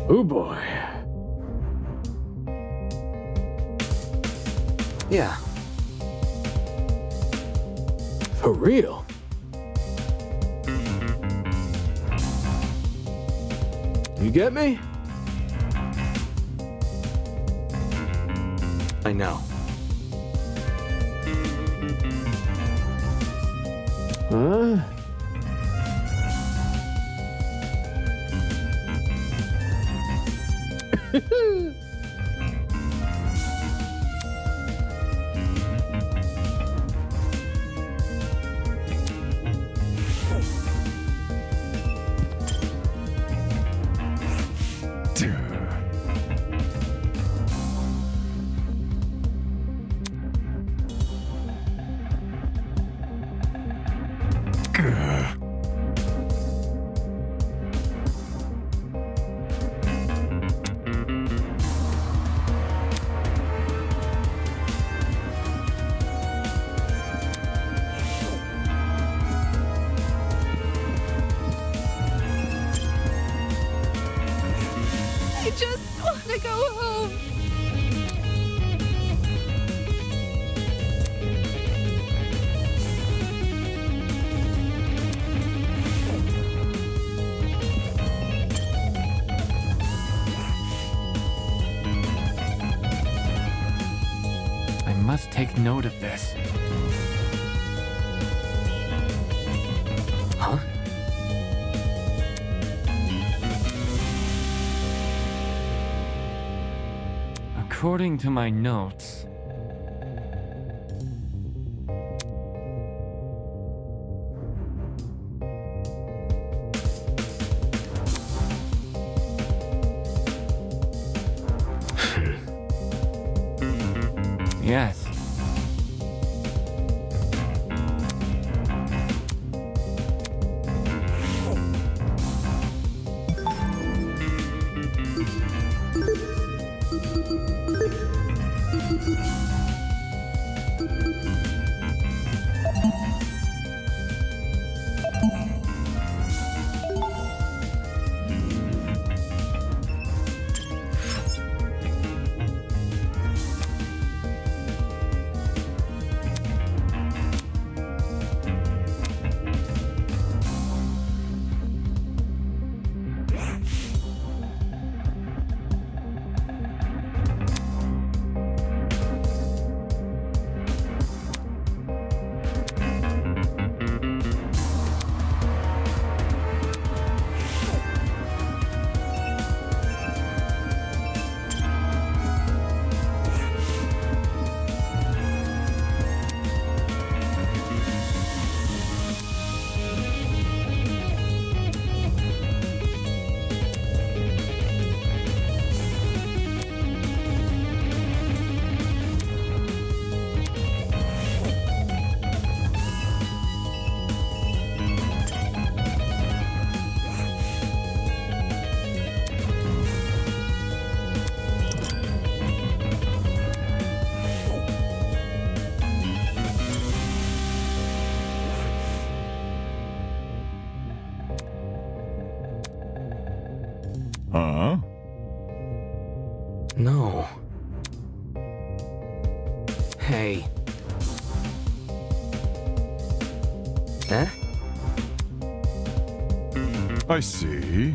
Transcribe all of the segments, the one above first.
Oh boy. Yeah. For real? You get me? I know. Huh? I just want to go home. I must take note of this. Huh? According to my notes, yes. Huh? No. Hey. Eh? I see.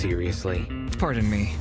Seriously? Pardon me.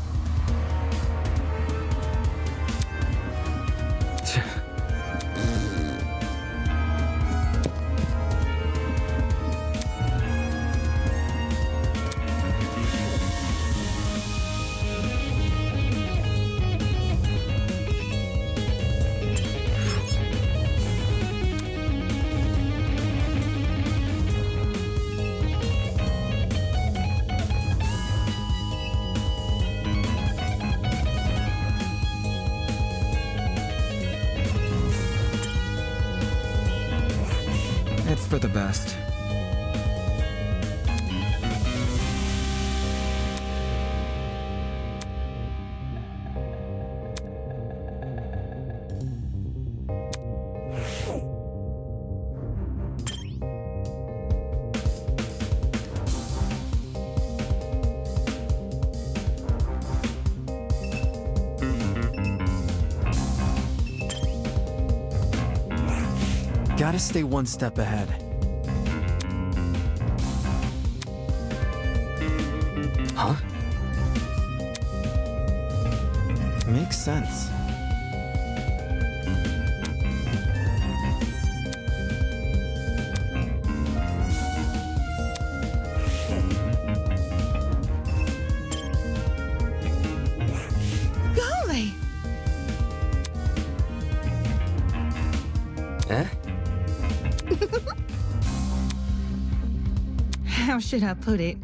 It's for the best. Gotta stay one step ahead. Huh? Makes sense. Golly! Eh? How should I put it?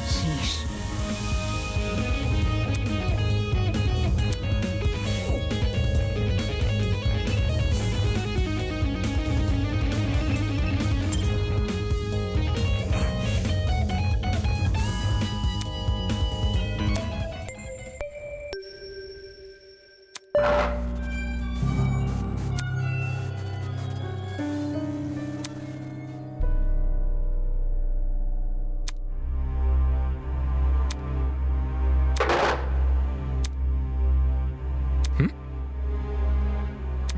Sheesh.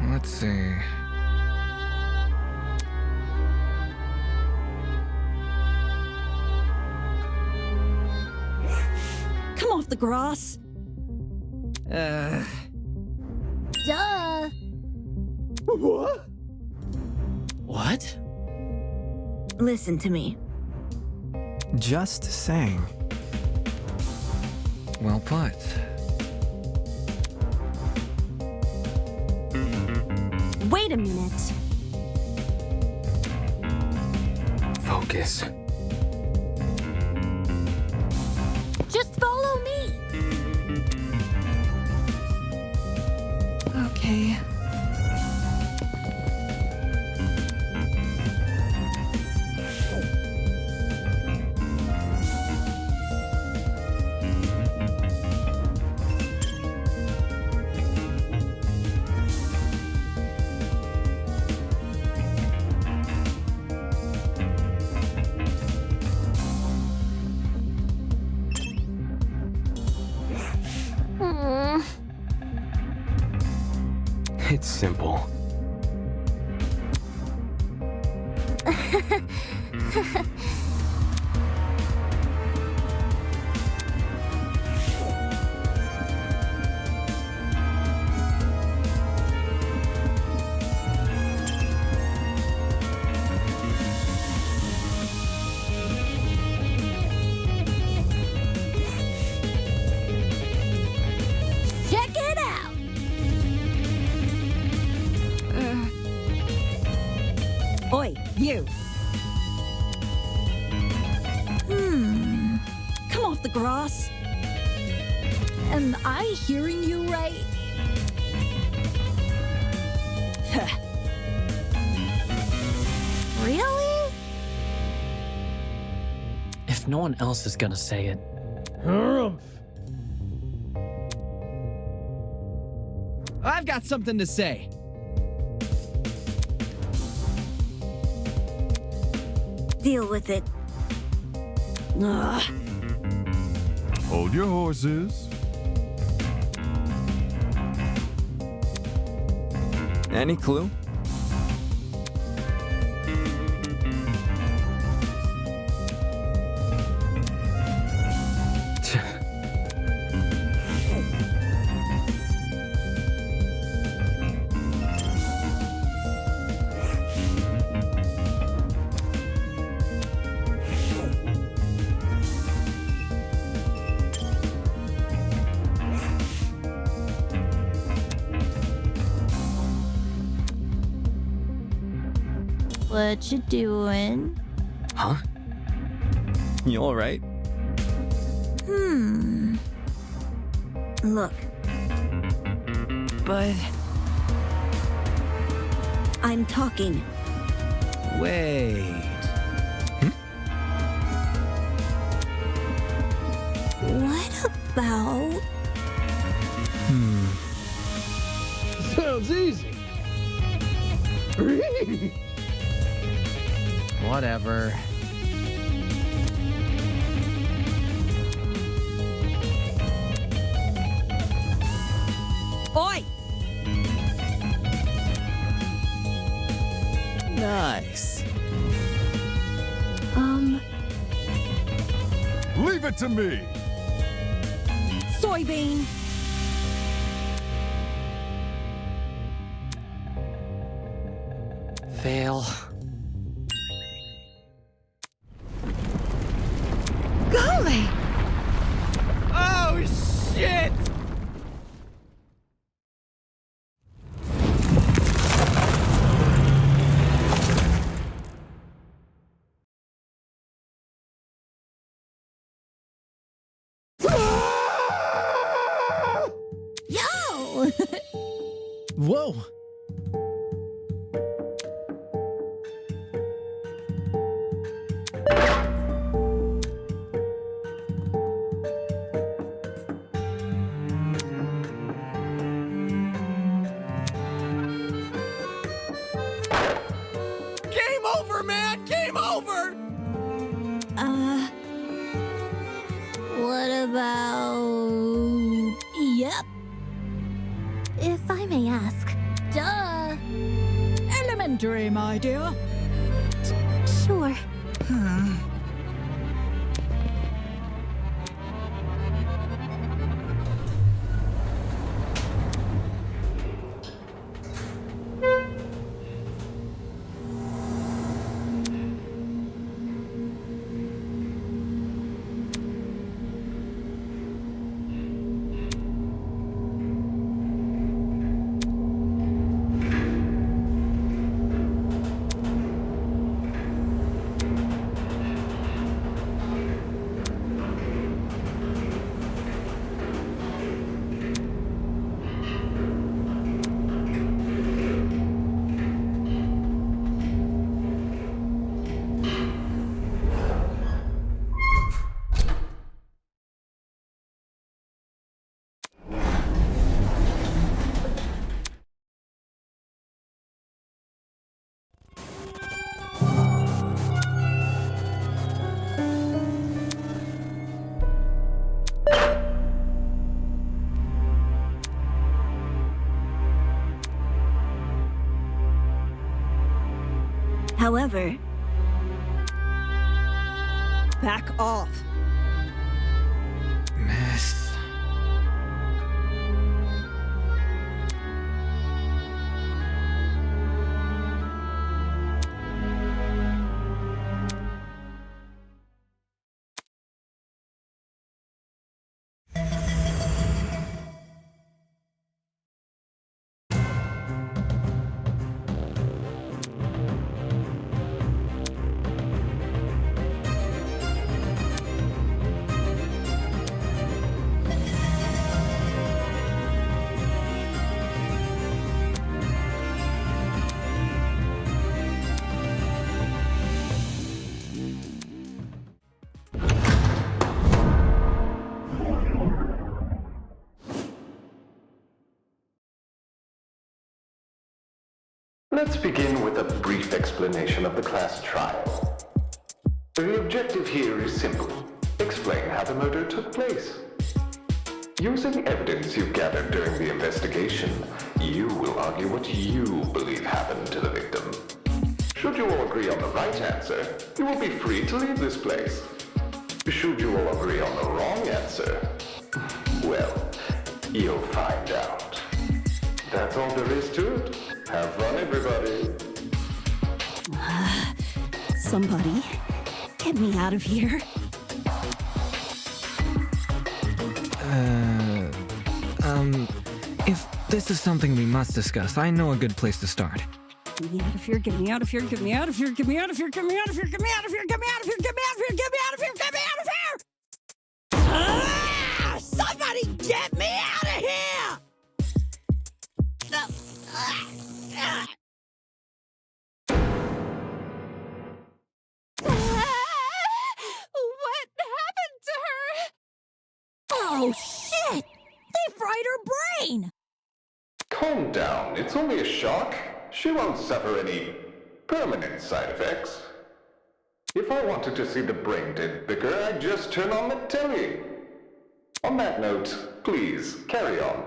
Let's see. Come off the grass. Duh. What? What? Listen to me. Just saying. Well put. Wait a minute. Focus. Just follow me. Okay. It's simple. Check it out. Oi, you. Come off the grass. Am I hearing you right? Really? If no one else is gonna say it, Harumph. I've got something to say. deal with it. Ugh. Hold your horses. Any clue? What you doing? Huh? You alright? Look, But I'm talking. Wait. What about... Sounds easy. Whatever. oi! Nice. Leave it to me. Soybean. Fail. Golly! Oh, shit! Yo! Whoa. Game over, man! Game over! What about... Yep. If I may ask. Duh. Elementary, my dear. Sure. However, Back off. Miss. Let's begin with a brief explanation of the class trial. The objective here is simple. Explain how the murder took place. Using evidence you've gathered during the investigation, you will argue what you believe happened to the victim. Should you all agree on the right answer, you will be free to leave this place. Should you all agree on the wrong answer, well, you'll find out. That's all there is to it. Have fun, everybody. Somebody, get me out of here. If this is something we must discuss, I know a good place to start. Get me out of here, get me out of here, get me out of here, get me out of here, get me out of here, get me out of here, get me out of here, get me out of here, get me out of here, get me out of here! Ah! Somebody get me out of here! What happened to her? Oh, shit! They fried her brain! Calm down. It's only a shock. She won't suffer any permanent side effects. If I wanted to see the brain dead bigger, I'd just turn on the telly. On that note, please, carry on.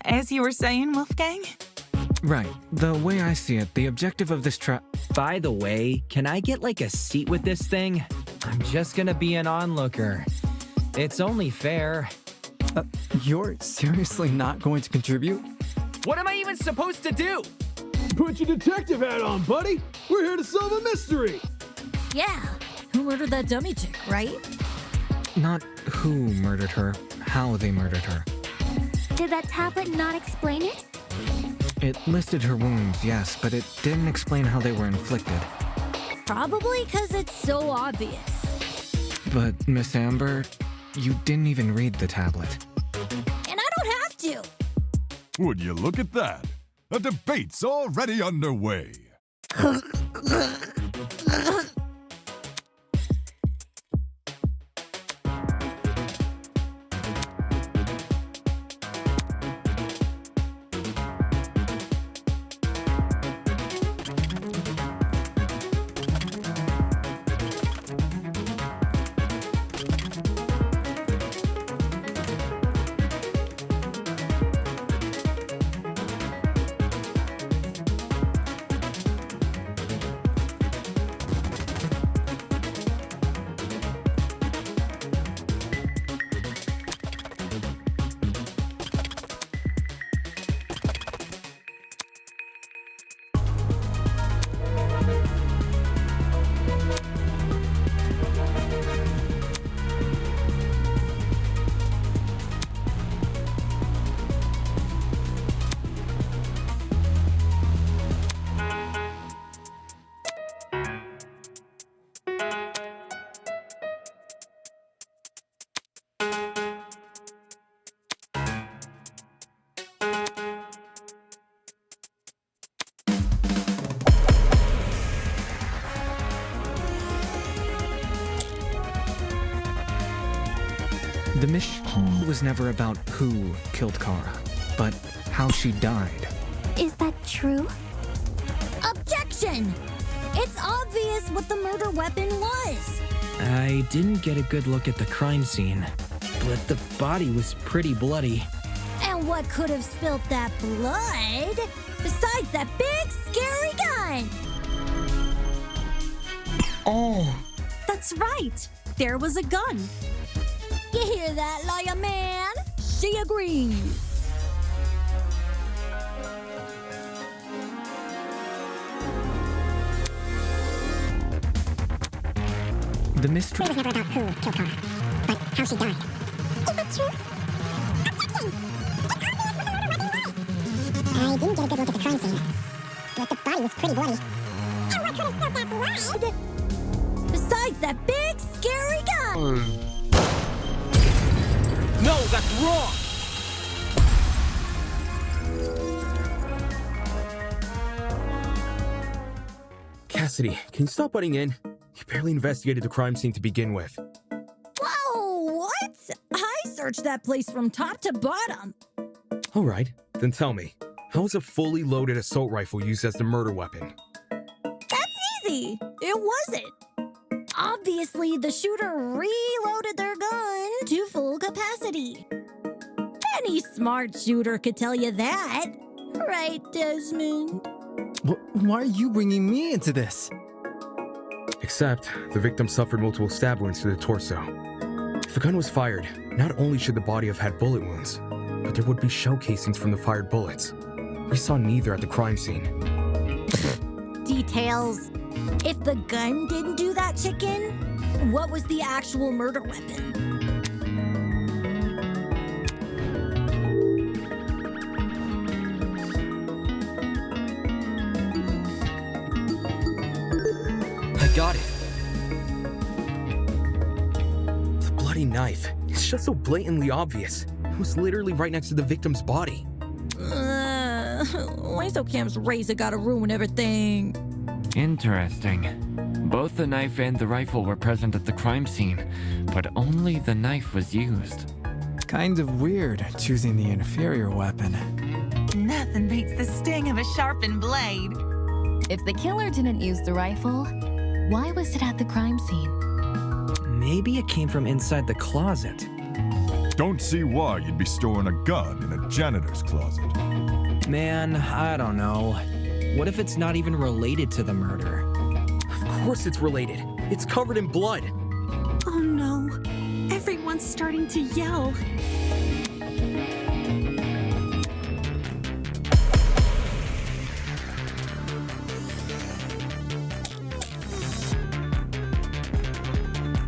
As you were saying, Wolfgang? Right. The way I see it, the objective of this By the way, can I get like a seat with this thing? I'm just gonna be an onlooker. It's only fair. You're seriously not going to contribute? What am I even supposed to do? Put your detective hat on, buddy. We're here to solve a mystery. Yeah, who murdered that dummy chick, right? Not who murdered her, how they murdered her. Did that tablet not explain it? It listed her wounds, yes, but it didn't explain how they were inflicted. Probably because it's so obvious. But, Miss Amber, you didn't even read the tablet. And I don't have to. Would you look at that? A debate's already underway. The mission was never about who killed Kara, but how she died. Is that true? Objection! It's obvious what the murder weapon was. I didn't get a good look at the crime scene, but the body was pretty bloody. And what could have spilt that blood besides that big, scary gun? Oh! That's right. There was a gun. You hear that, lawyer man? She agrees. The mystery was never about who killed Kara, but how she died. Is that true? I didn't get a good look at the crime scene, but the body was pretty bloody. And what could have spilled that blood? Besides that big, scary gun. No, that's wrong! Cassidy, can you stop butting in? You barely investigated the crime scene to begin with. Whoa, what? I searched that place from top to bottom. All right, then tell me, How was a fully loaded assault rifle used as the murder weapon? That's easy. It wasn't. Obviously, the shooter reloaded their gun to full capacity. Any smart shooter could tell you that. Right, Desmond? Why are you bringing me into this? Except, the victim suffered multiple stab wounds to the torso. If the gun was fired, not only should the body have had bullet wounds, but there would be shell casings from the fired bullets. We saw neither at the crime scene. Details. If the gun didn't do that, chicken, what was the actual murder weapon? I got it. The bloody knife. It's just so blatantly obvious. It was literally right next to the victim's body. Why so Cam's razor gotta ruin everything? Interesting. Both the knife and the rifle were present at the crime scene, but only the knife was used. Kind of weird, choosing the inferior weapon. Nothing beats the sting of a sharpened blade. If the killer didn't use the rifle, why was it at the crime scene? Maybe it came from inside the closet. Don't see why you'd be storing a gun in a janitor's closet. Man, I don't know. What if it's not even related to the murder? Of course it's related. It's covered in blood. Oh no. Everyone's starting to yell.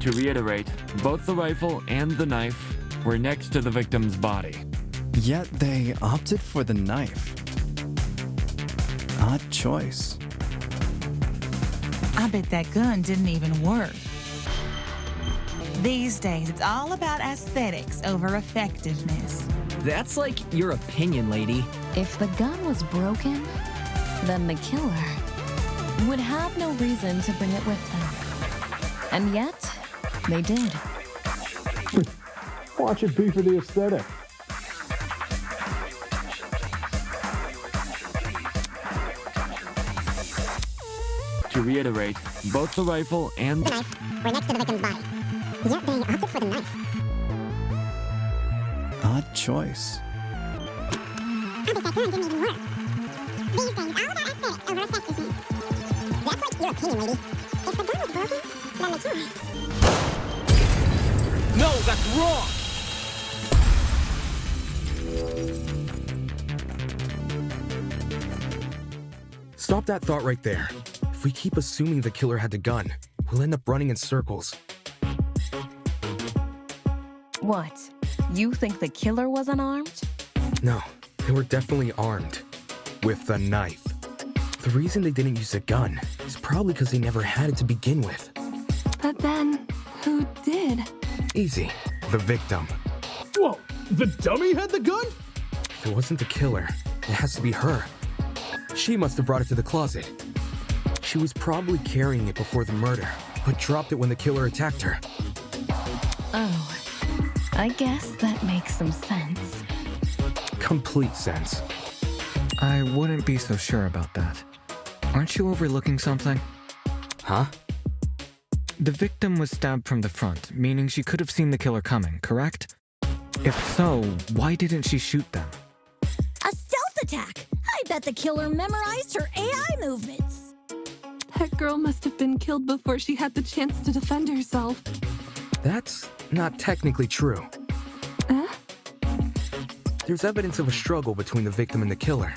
To reiterate, both the rifle and the knife were next to the victim's body. Yet they opted for the knife. Odd choice. I bet that gun didn't even work. These days, it's all about aesthetics over effectiveness. That's like your opinion, lady. If the gun was broken, then the killer would have no reason to bring it with them. And yet, they did. Watch it be for the aesthetic. To reiterate, both the rifle and The knife were next to the victim's body. Yet they opted for the knife. Odd choice. I bet that gun didn't even work. These days, all about aesthetics over effectiveness. That's like your opinion, lady. If the gun was broken, then the killer. No, that's wrong! Stop that thought right there. If we keep assuming the killer had the gun, we'll end up running in circles. What? You think the killer was unarmed? No, they were definitely armed. With the knife. The reason they didn't use a gun is probably because they never had it to begin with. But then, who did? Easy. The victim. Whoa, the dummy had the gun? If it wasn't the killer, it has to be her. She must have brought it to the closet. She was probably carrying it before the murder, but dropped it when the killer attacked her. Oh, I guess that makes some sense. Complete sense. I wouldn't be so sure about that. Aren't you overlooking something? Huh? The victim was stabbed from the front, meaning she could have seen the killer coming, correct? If so, why didn't she shoot them? A stealth attack! I bet the killer memorized her AI movements. That girl must have been killed before she had the chance to defend herself. That's not technically true. There's evidence of a struggle between the victim and the killer.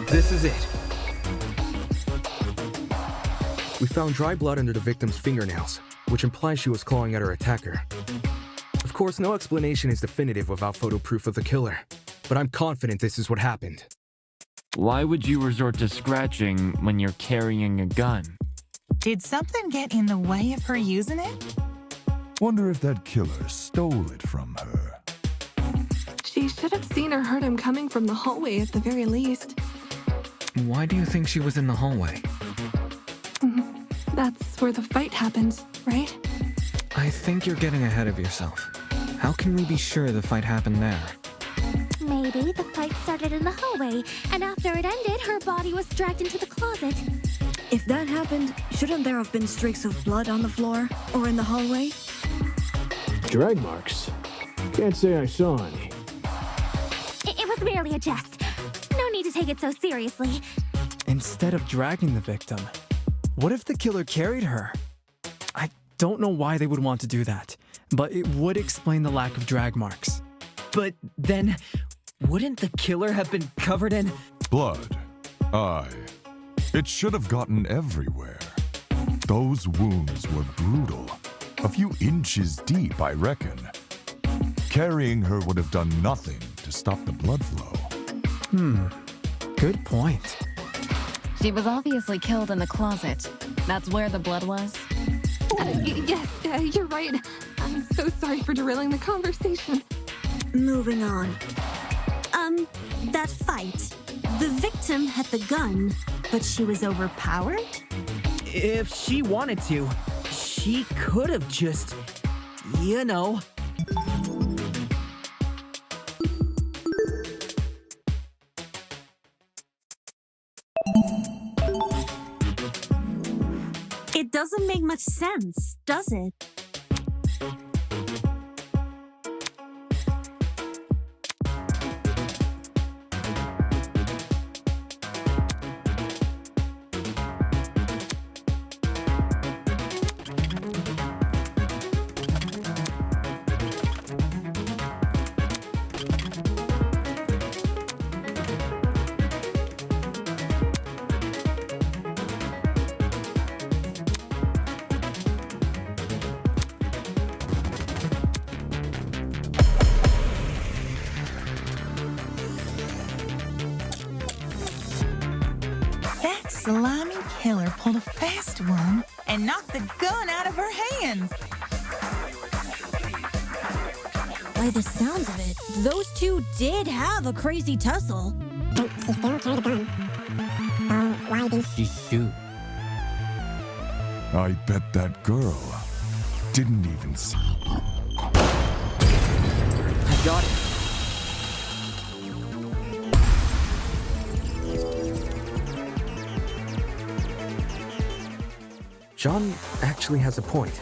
This is it. We found dry blood under the victim's fingernails, which implies she was clawing at her attacker. Of course, no explanation is definitive without photo proof of the killer, but I'm confident this is what happened. Why would you resort to scratching when you're carrying a gun? Did something get in the way of her using it? Wonder if that killer stole it from her. should have seen or heard him coming from the hallway at the very least. Why do you think she was in the hallway? That's where the fight happened, right? I think you're getting ahead of yourself. How can we be sure the fight happened there? Maybe the fight started in the hallway, and after it ended, her body was dragged into the closet. If that happened, shouldn't there have been streaks of blood on the floor or in the hallway? Drag marks? Can't say I saw any. It was merely a jest. No need to take it so seriously. Instead of dragging the victim, what if the killer carried her? I don't know why they would want to do that, but it would explain the lack of drag marks. But then, wouldn't the killer have been covered in Blood. Aye. It should have gotten everywhere. Those wounds were brutal. A few inches deep, I reckon. Carrying her would have done nothing to stop the blood flow. Good point. She was obviously killed in the closet. That's where the blood was. Yes, you're right. I'm so sorry for derailing the conversation. Moving on. That fight. The victim had the gun, but she was overpowered? If she wanted to, she could have just, you know. It doesn't make much sense, does it? That slimy killer pulled a fast one and knocked the gun out of her hands. By the sounds of it, those two did have a crazy tussle. But she still carried a gun. So why didn't She shoot. I bet that girl didn't even see. I got it. John actually has a point.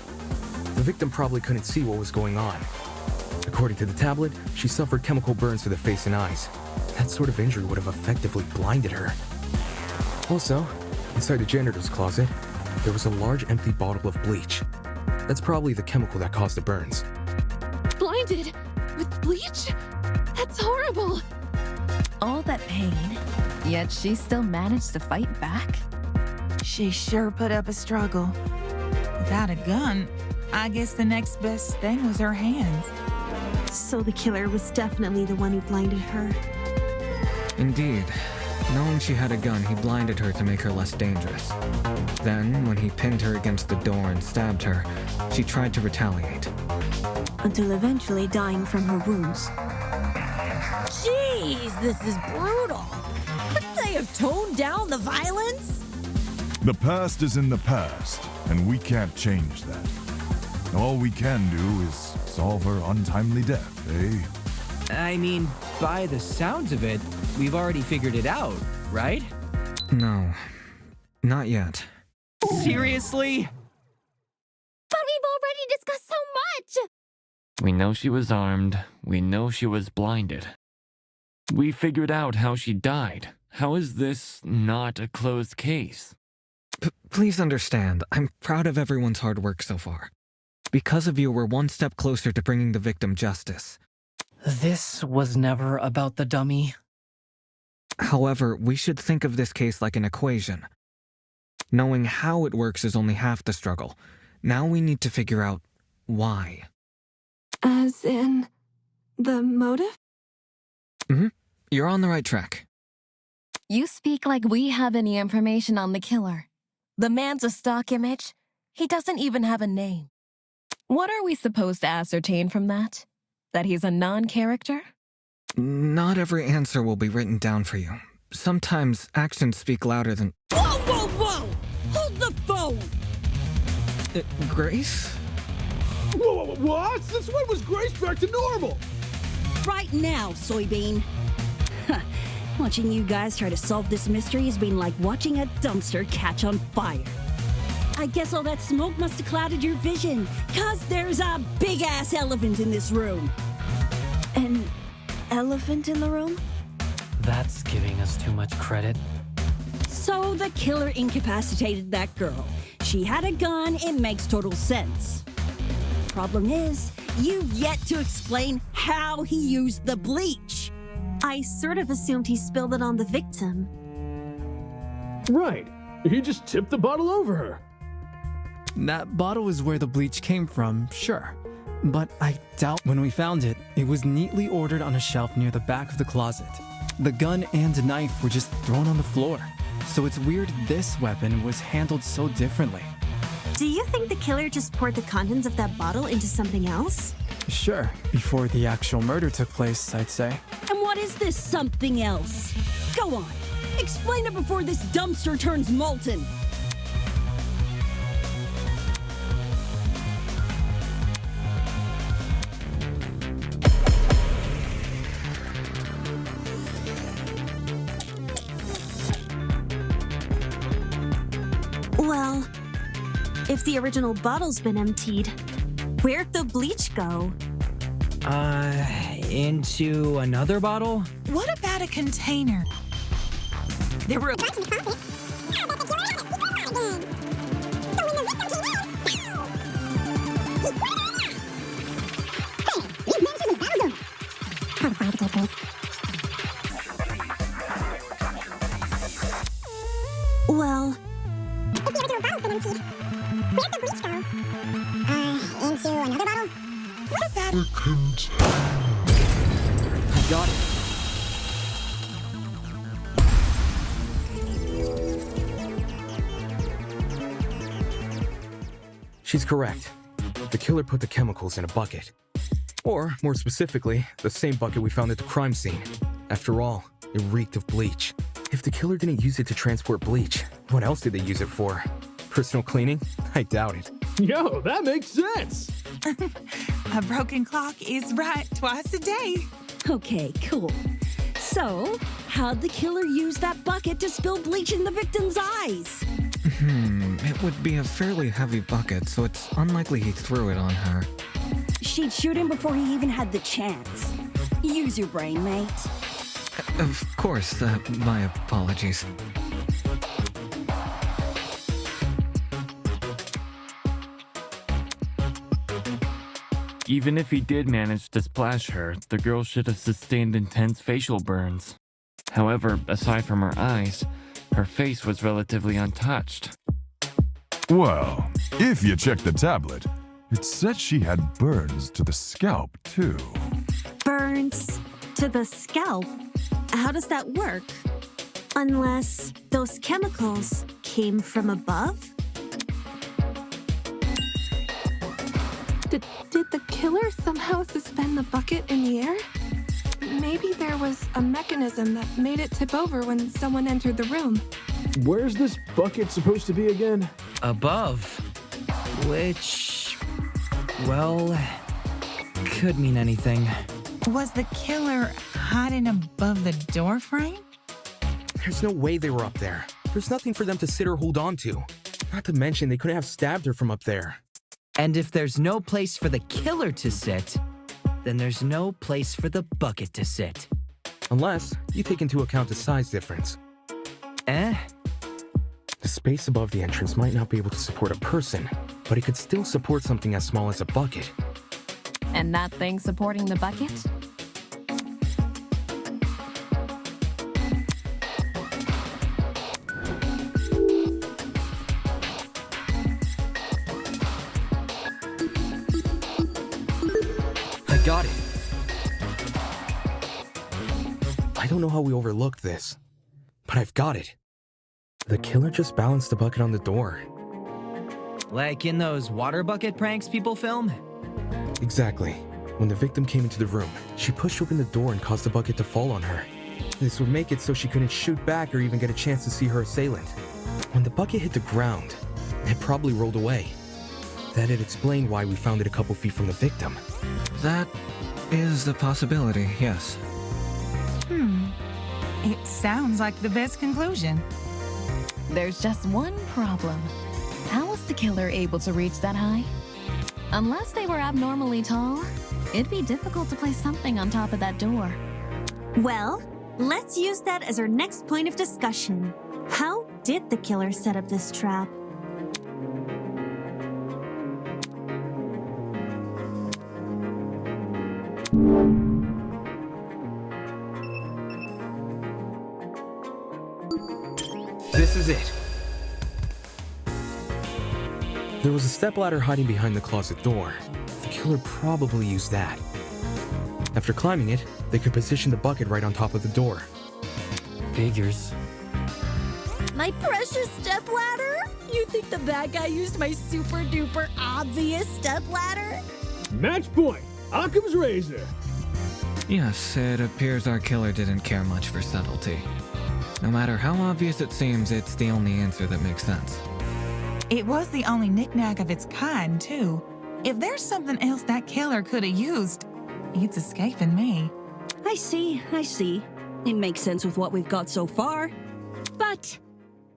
The victim probably couldn't see what was going on. According to the tablet, she suffered chemical burns to the face and eyes. That sort of injury would have effectively blinded her. Also, inside the janitor's closet, there was a large empty bottle of bleach. That's probably the chemical that caused the burns. Blinded? With bleach? That's horrible. All that pain, yet she still managed to fight back? She sure put up a struggle. Without a gun, I guess the next best thing was her hands. So the killer was definitely the one who blinded her. Indeed. Knowing she had a gun, he blinded her to make her less dangerous. Then, when he pinned her against the door and stabbed her, she tried to retaliate. Until eventually dying from her wounds. Jeez, this is brutal. Couldn't they have toned down the violence? The past is in the past, and we can't change that. All we can do is solve her untimely death, eh? I mean, by the sounds of it, we've already figured it out, right? No, not yet. Seriously? But we've already discussed so much! We know she was armed. We know she was blinded. We figured out how she died. How is this not a closed case? Please understand, I'm proud of everyone's hard work so far. Because of you, we're one step closer to bringing the victim justice. This was never about the dummy. However, we should think of this case like an equation. Knowing how it works is only half the struggle. Now we need to figure out why. As in, the motive? You're on the right track. You speak like we have any information on the killer. The man's a stock image. He doesn't even have a name. What are we supposed to ascertain from that? That he's a non-character? Not every answer will be written down for you. Sometimes actions speak louder than... Whoa, whoa, whoa! Hold the phone! Grace? Whoa, what? Since when was Grace back to normal? Right now, Soybean. Watching you guys try to solve this mystery has been like watching a dumpster catch on fire. I guess all that smoke must have clouded your vision, 'cause there's a big-ass elephant in this room. An elephant in the room? That's giving us too much credit. So the killer incapacitated that girl. She had a gun, it makes total sense. Problem is, you've yet to explain how he used the bleach. I sort of assumed he spilled it on the victim. Right. He just tipped the bottle over her. That bottle is where the bleach came from, sure. But I doubt when we found it, it was neatly ordered on a shelf near the back of the closet. The gun and knife were just thrown on the floor. So it's weird this weapon was handled so differently. Do you think the killer just poured the contents of that bottle into something else? Sure, before the actual murder took place, I'd say. And what is this something else? Go on, explain it before this dumpster turns molten. Well, if the original bottle's been emptied, where'd the bleach go? Into another bottle? What about a container? There were... Well... If the original bottle's been emptied, where'd the bleach go? Into another bottle? What about a container? I got it. She's correct. The killer put the chemicals in a bucket. Or, more specifically, the same bucket we found at the crime scene. After all, it reeked of bleach. If the killer didn't use it to transport bleach, what else did they use it for? Personal cleaning? I doubt it. Yo, that makes sense. A broken clock is right twice a day. Okay, cool. So, how'd the killer use that bucket to spill bleach in the victim's eyes? It would be a fairly heavy bucket, so it's unlikely he threw it on her. She'd shoot him before he even had the chance. Use your brain, mate. Of course, my apologies. Even if he did manage to splash her, the girl should have sustained intense facial burns. However, aside from her eyes, her face was relatively untouched. Well, if you check the tablet, it said she had burns to the scalp, too. Burns to the scalp? How does that work? Unless those chemicals came from above? Did the killer somehow suspend the bucket in the air? Maybe there was a mechanism that made it tip over when someone entered the room. Where's this bucket supposed to be again? Above. Which... well... could mean anything. Was the killer hiding above the door frame? There's no way they were up there. There's nothing for them to sit or hold on to. Not to mention, they couldn't have stabbed her from up there. And if there's no place for the killer to sit, then there's no place for the bucket to sit. Unless you take into account the size difference. Eh? The space above the entrance might not be able to support a person, but it could still support something as small as a bucket. And that thing supporting the bucket? I got it. I don't know how we overlooked this, but I've got it. The killer just balanced the bucket on the door. Like in those water bucket pranks people film? Exactly. When the victim came into the room, she pushed open the door and caused the bucket to fall on her. This would make it so she couldn't shoot back or even get a chance to see her assailant. When the bucket hit the ground, it probably rolled away. That'd explain why we found it a couple feet from the victim. That is a possibility, yes. It sounds like the best conclusion. There's just one problem. How was the killer able to reach that high? Unless they were abnormally tall, it'd be difficult to place something on top of that door. Well, let's use that as our next point of discussion. How did the killer set up this trap? This is it. There was a stepladder hiding behind the closet door. The killer probably used that. After climbing it, they could position the bucket right on top of the door. Figures. My precious stepladder? You think the bad guy used my super duper obvious stepladder? Match point. Occam's razor. Yes, it appears our killer didn't care much for subtlety. No matter how obvious it seems, it's the only answer that makes sense. It was the only knick-knack of its kind, too. If there's something else that killer could have used, it's escaping me. I see. It makes sense with what we've got so far. But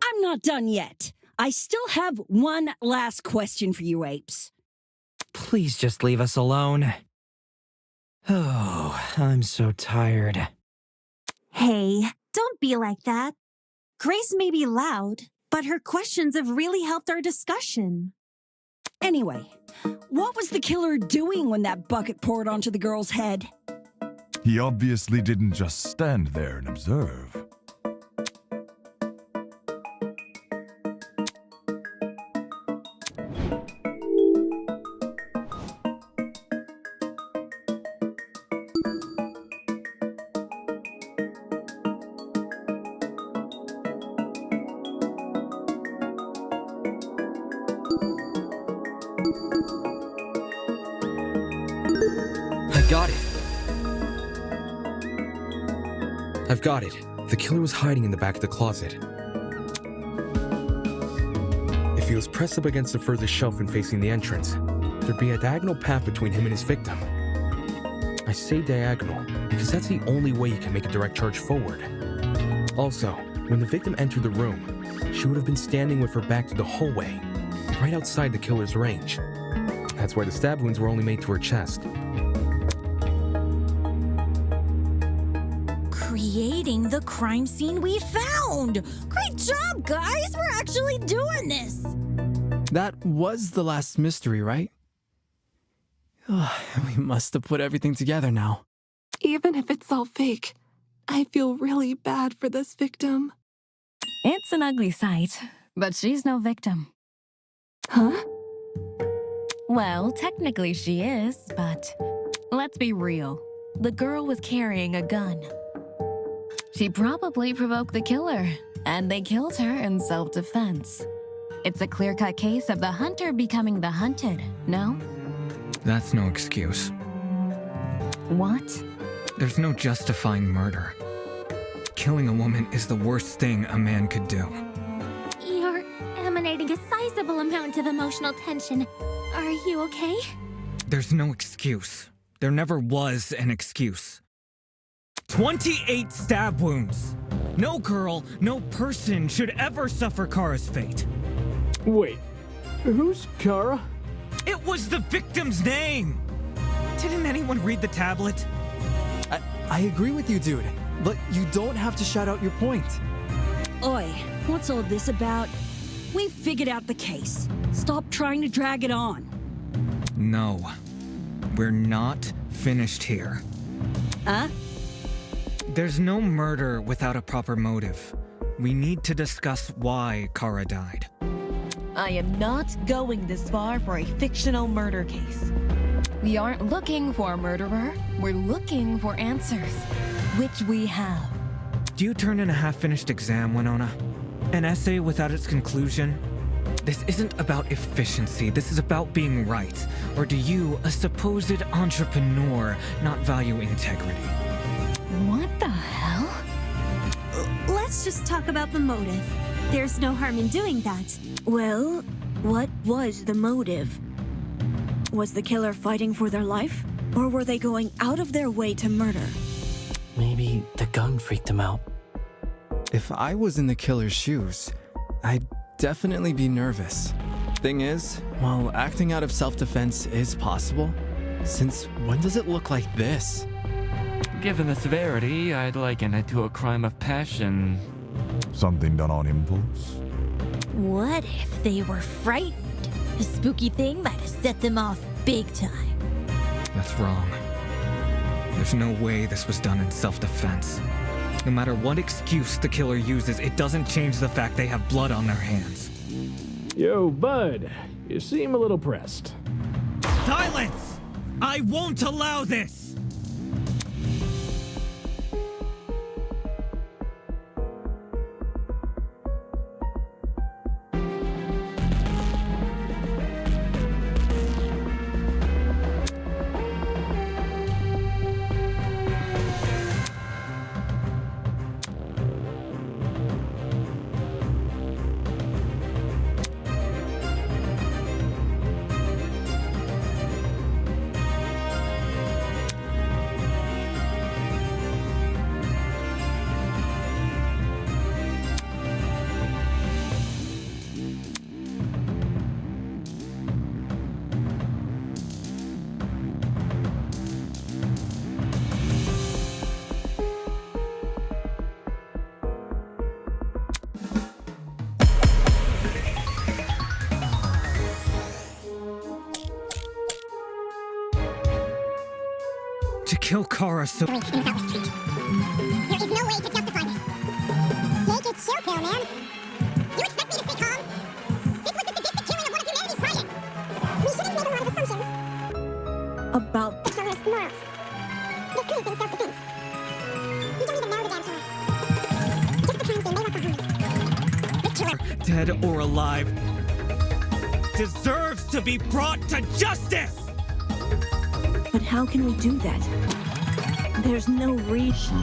I'm not done yet. I still have one last question for you apes. Please just leave us alone. Oh, I'm so tired. Hey, don't be like that. Grace may be loud, but her questions have really helped our discussion. Anyway, what was the killer doing when that bucket poured onto the girl's head? He obviously didn't just stand there and observe. I've got it. The killer was hiding in the back of the closet. If he was pressed up against the furthest shelf and facing the entrance, there'd be a diagonal path between him and his victim. I say diagonal because that's the only way you can make a direct charge forward. Also, when the victim entered the room, she would have been standing with her back to the hallway, right outside the killer's range. That's why the stab wounds were only made to her chest. Creating the crime scene we found! Great job, guys! We're actually doing this! That was the last mystery, right? We must have put everything together now. Even if it's all fake, I feel really bad for this victim. It's an ugly sight, but she's no victim. Huh? Well, technically she is, but let's be real. The girl was carrying a gun. She probably provoked the killer, and they killed her in self-defense. It's a clear-cut case of the hunter becoming the hunted, no? That's no excuse. What? There's no justifying murder. Killing a woman is the worst thing a man could do. You're emanating a sizable amount of emotional tension. Are you okay? There's no excuse. There never was an excuse. 28 stab wounds! No girl, no person should ever suffer Kara's fate. Wait, who's Kara? It was the victim's name! Didn't anyone read the tablet? I agree with you, dude, but you don't have to shout out your point. Oi, what's all this about? We figured out the case. Stop trying to drag it on. No. We're not finished here. Huh? There's no murder without a proper motive. We need to discuss why Kara died. I am not going this far for a fictional murder case. We aren't looking for a murderer. We're looking for answers, which we have. Do you turn in a half-finished exam, Winona? An essay without its conclusion? This isn't about efficiency, this is about being right. Or do you, a supposed entrepreneur, not value integrity? What the hell? Let's just talk about the motive. There's no harm in doing that. Well, what was the motive? Was the killer fighting for their life? Or were they going out of their way to murder? Maybe the gun freaked him out. If I was in the killer's shoes, I'd definitely be nervous. Thing is, while acting out of self-defense is possible, since when does it look like this? Given the severity, I'd liken it to a crime of passion. Something done on impulse? What if they were frightened? A spooky thing might have set them off big time. That's wrong. There's no way this was done in self-defense. No matter what excuse the killer uses, it doesn't change the fact they have blood on their hands. Yo, bud, you seem a little pressed. Silence! I won't allow this! To kill Kara so... There is no way to justify this. Take it chill pill, man. You expect me to stay calm? This was the sadistic killing of one of humanity's brightest. We shouldn't make a lot of assumptions. About The killer's morals. This could have been self-defense. You don't even know the damn killer. Just the crimes they made up behind. This killer, Dead or alive, deserves to be brought to justice! But how can we do that? There's no reason.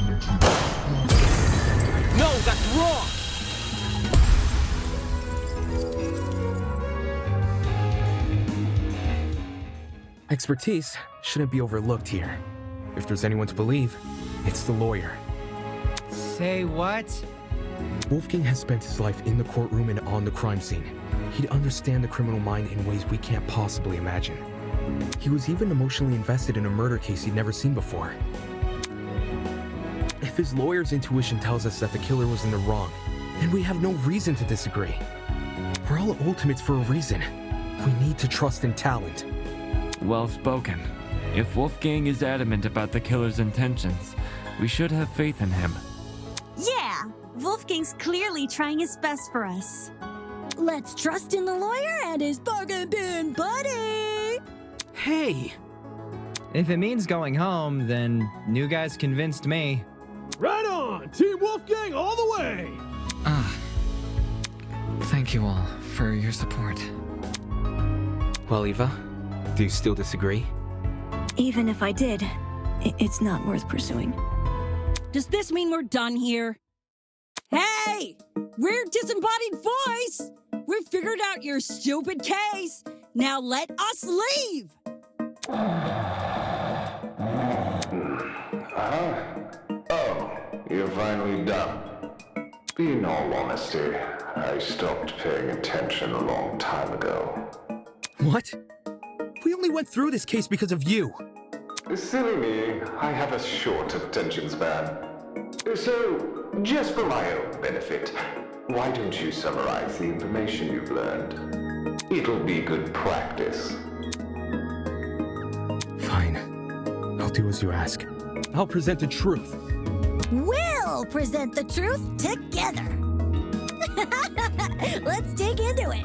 No, that's wrong! Expertise shouldn't be overlooked here. If there's anyone to believe, it's the lawyer. Say what? Wolfgang has spent his life in the courtroom and on the crime scene. He'd understand the criminal mind in ways we can't possibly imagine. He was even emotionally invested in a murder case he'd never seen before. If his lawyer's intuition tells us that the killer was in the wrong, then we have no reason to disagree. We're all ultimates for a reason. We need to trust in talent. Well spoken. If Wolfgang is adamant about the killer's intentions, we should have faith in him. Yeah, Wolfgang's clearly trying his best for us. Let's trust in the lawyer and his bargain bin buddy! Hey! If it means going home, then new guy's convinced me. Right on! Team Wolfgang all the way! Thank you all for your support. Well, Eva, do you still disagree? Even if I did, it's not worth pursuing. Does this mean we're done here? Hey! We're Disembodied Voice! We figured out your stupid case! Now let us leave! Oh, you're finally done. In all honesty, I stopped paying attention a long time ago. What? We only went through this case because of you. Silly me, I have a short attention span. So, just for my own benefit, why don't you summarize the information you've learned? It'll be good practice. Fine. I'll do as you ask. I'll present the truth. We'll present the truth together. Let's dig into it.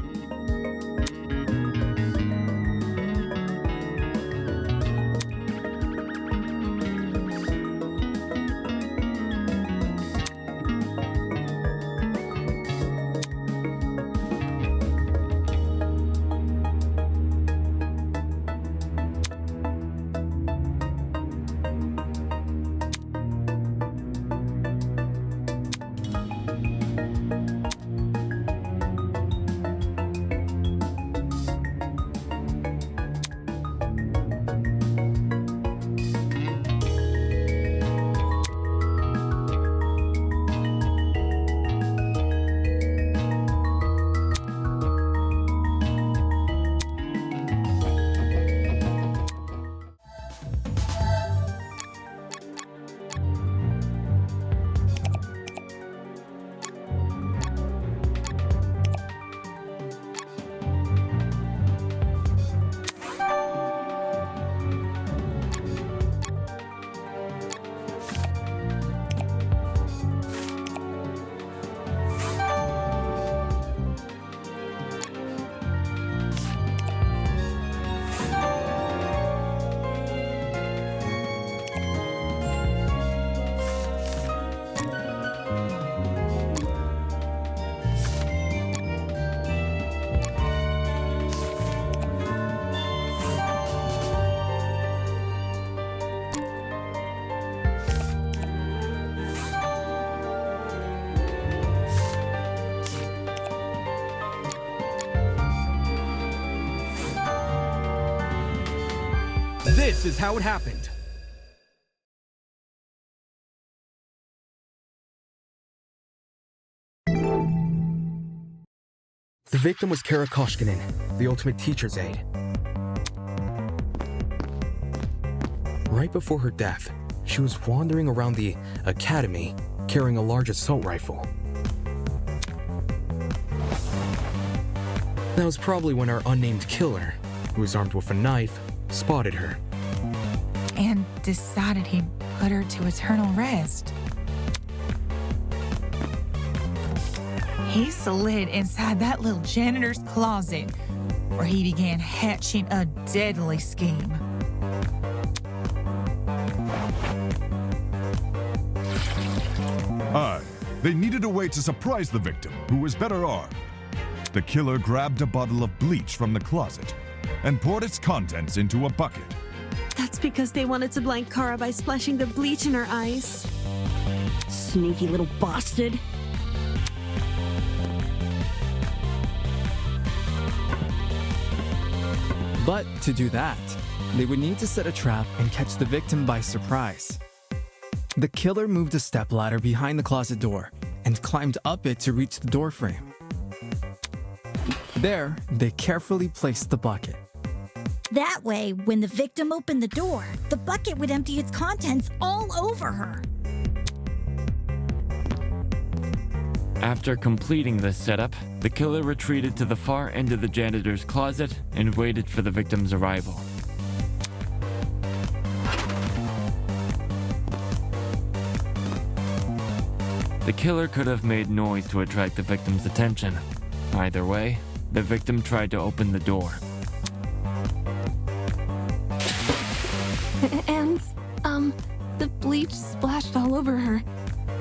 This is how it happened. The victim was Kara Koshkinen, the ultimate teacher's aide. Right before her death, she was wandering around the academy carrying a large assault rifle. That was probably when our unnamed killer, who was armed with a knife, spotted her. And decided he'd put her to eternal rest. He slid inside that little janitor's closet, where he began hatching a deadly scheme. They needed a way to surprise the victim, who was better armed. The killer grabbed a bottle of bleach from the closet and poured its contents into a bucket. That's because they wanted to blind Kara by splashing the bleach in her eyes. Sneaky little bastard. But to do that, they would need to set a trap and catch the victim by surprise. The killer moved a stepladder behind the closet door and climbed up it to reach the doorframe. There, they carefully placed the bucket. That way, when the victim opened the door, the bucket would empty its contents all over her. After completing this setup, the killer retreated to the far end of the janitor's closet and waited for the victim's arrival. The killer could have made noise to attract the victim's attention. Either way, the victim tried to open the door. And, the bleach splashed all over her.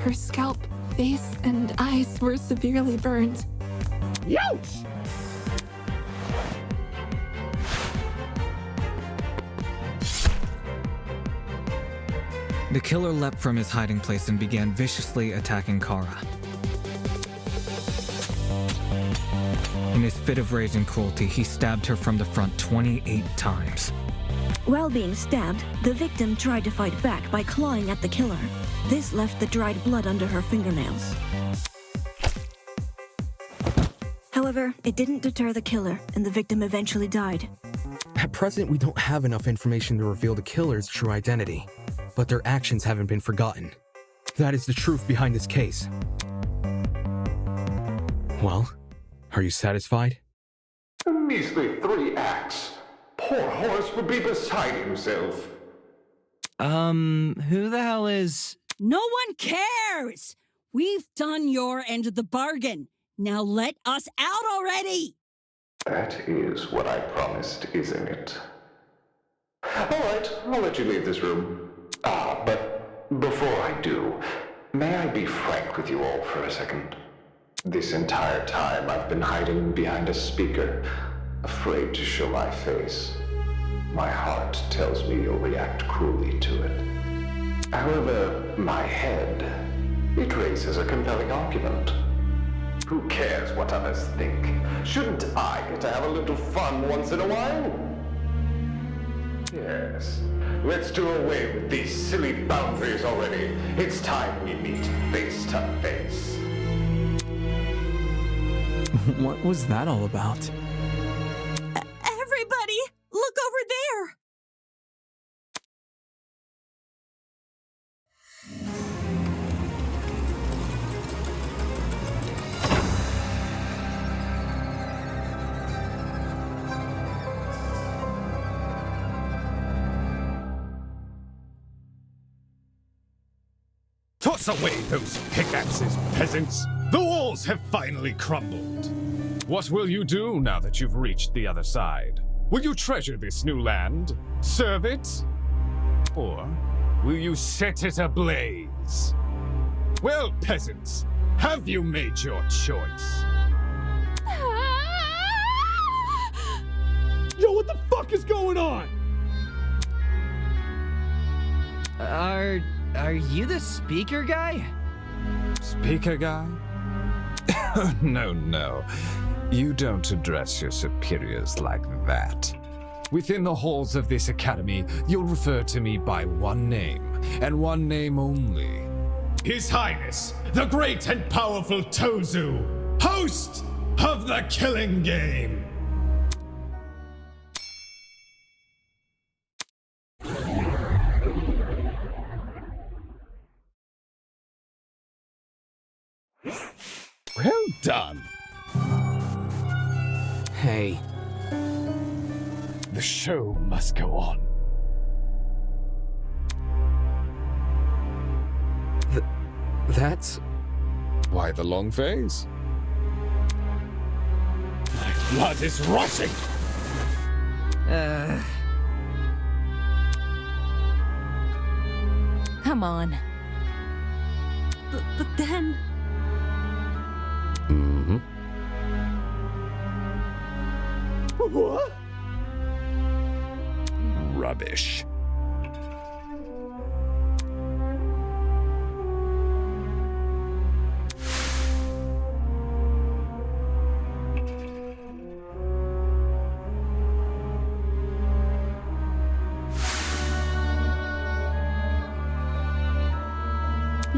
Her scalp, face, and eyes were severely burned. Youch! The killer leapt from his hiding place and began viciously attacking Kara. In his fit of rage and cruelty, he stabbed her from the front 28 times. While being stabbed, the victim tried to fight back by clawing at the killer. This left the dried blood under her fingernails. However, it didn't deter the killer, and the victim eventually died. At present, we don't have enough information to reveal the killer's true identity, but their actions haven't been forgotten. That is the truth behind this case. Well, are you satisfied? A measly 3 acts. Poor Horace would be beside himself. Who the hell is... No one cares! We've done your end of the bargain. Now let us out already! That is what I promised, isn't it? All right, I'll let you leave this room. But before I do, may I be frank with you all for a second? This entire time I've been hiding behind a speaker, afraid to show my face. My heart tells me you'll react cruelly to it. However, my head, it raises a compelling argument. Who cares what others think? Shouldn't I get to have a little fun once in a while? Yes, let's do away with these silly boundaries already. It's time we meet face to face. What was that all about? Everybody, look over there! Toss away those pickaxes, peasants! The walls have finally crumbled. What will you do now that you've reached the other side? Will you treasure this new land? Serve it? Or will you set it ablaze? Well, peasants, have you made your choice? Yo, what the fuck is going on? Are you the speaker guy? Speaker guy? No. You don't address your superiors like that. Within the halls of this academy, you'll refer to me by one name, and one name only. His Highness, the great and powerful Tozu, host of the Killing Game. Well done. Hey. The show must go on. That's... Why the long face? My blood is rushing! Come on. But then... Mm-hmm. What? Rubbish.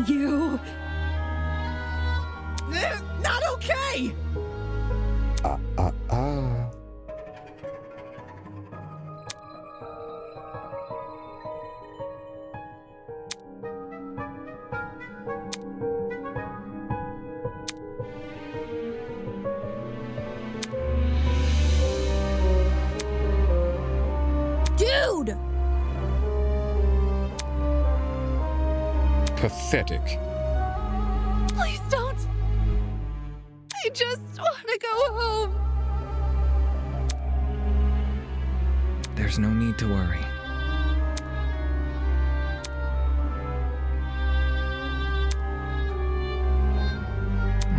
You... Not okay! Dude! Pathetic. Please don't. I just want to go home. There's no need to worry.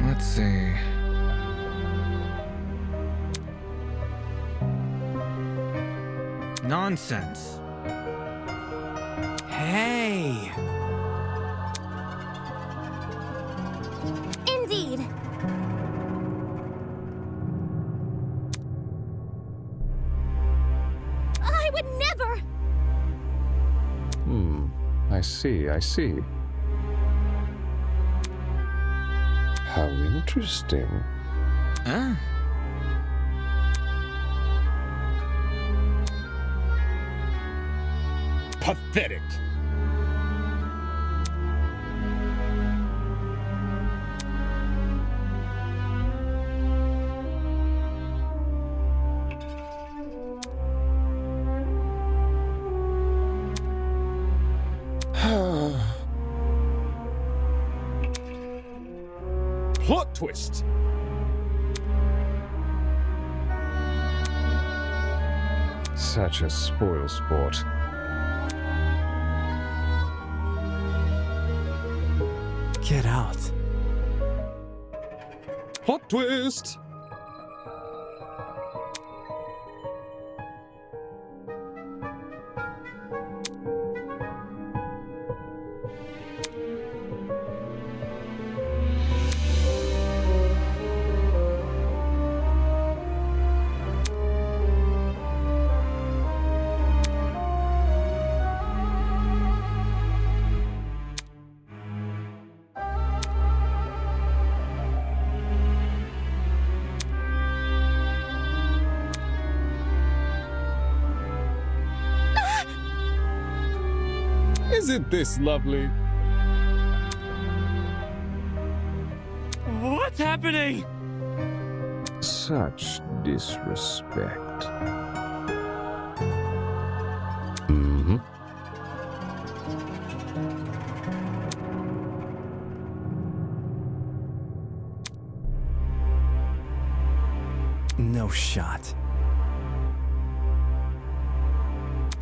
Let's see. Nonsense. Hey! Indeed. I would never. I see. How interesting. Huh? Pathetic. Plot twist. Such a spoil sport. Get out. Plot twist. Isn't this lovely? What's happening? Such disrespect. No shot.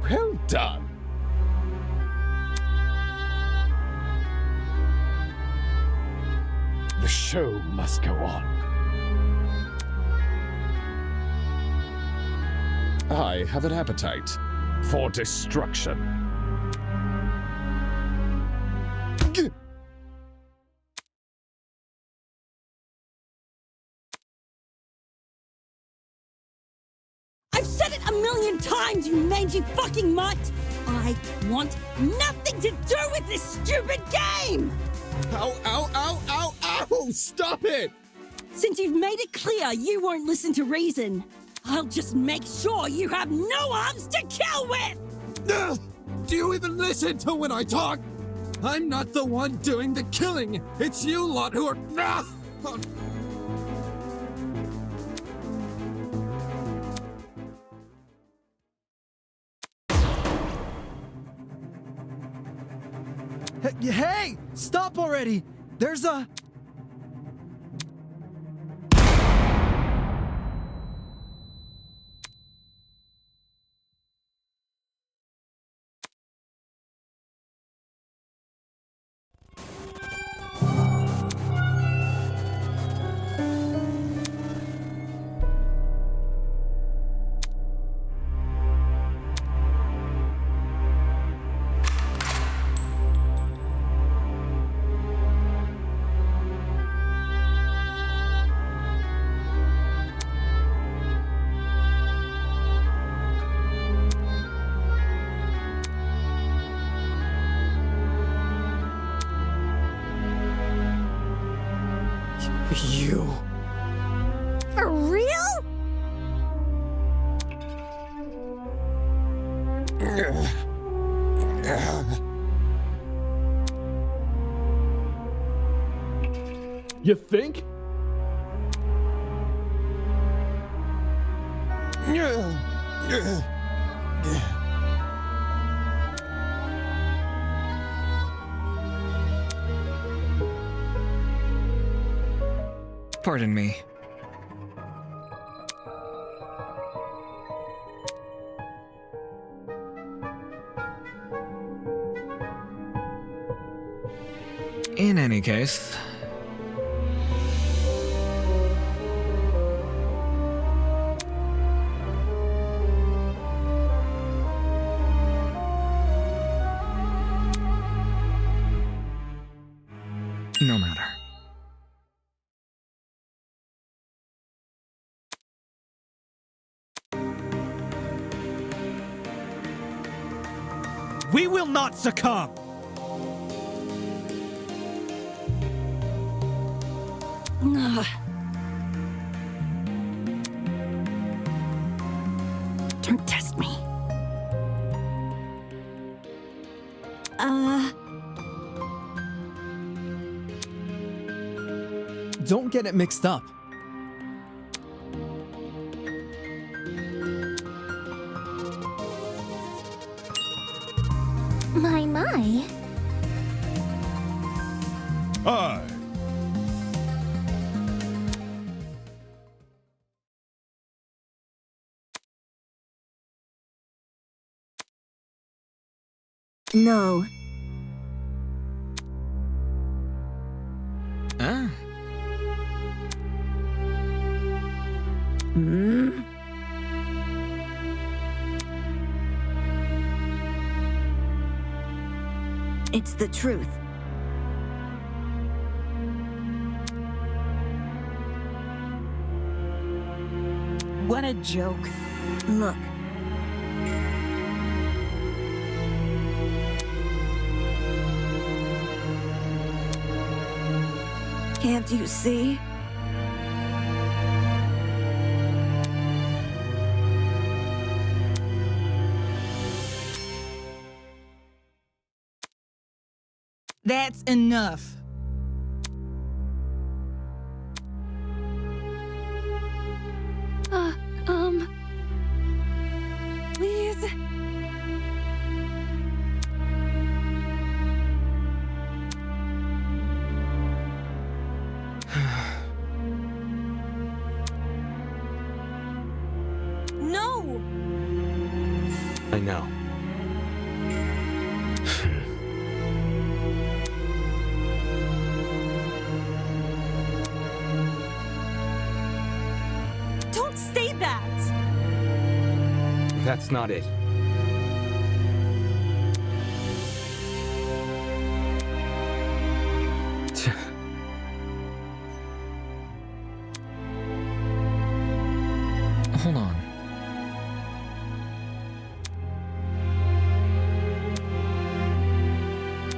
Well done. The show must go on. I have an appetite for destruction. I've said it a million times, you mangy fucking mutt! I want nothing to do with this stupid game! Ow, ow, ow, ow, ow! Stop it! Since you've made it clear you won't listen to reason, I'll just make sure you have no arms to kill with! Do you even listen to when I talk? I'm not the one doing the killing. It's you lot who are... Hey! Stop already! There's a... You... For real? You think? Pardon me. In any case... no matter. We will not succumb! Don't test me. Don't get it mixed up. My. Aye. No. Ah. Hmm? It's the truth. What a joke. Look. Can't you see? That's enough. Please. No! I know. Don't say that! That's not it. Hold on.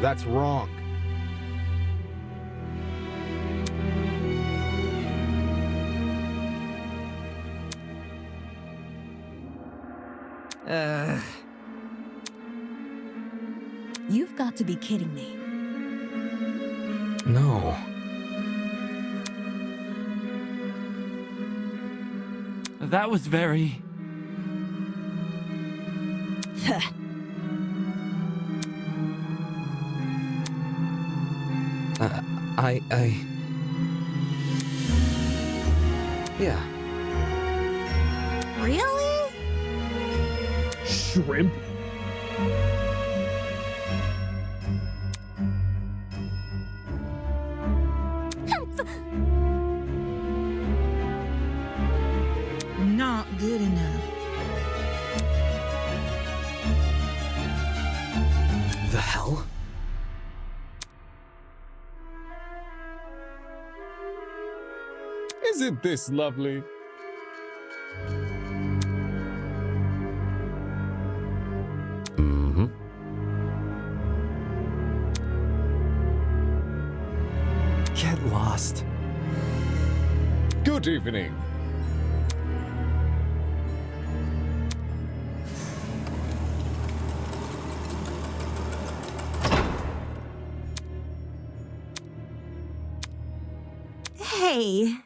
That's wrong. You've got to be kidding me. No. That was very... Yeah. Really? Shrimp? Not good enough. The hell? Isn't this lovely? Mm-hmm. Get lost. Good evening. Hey.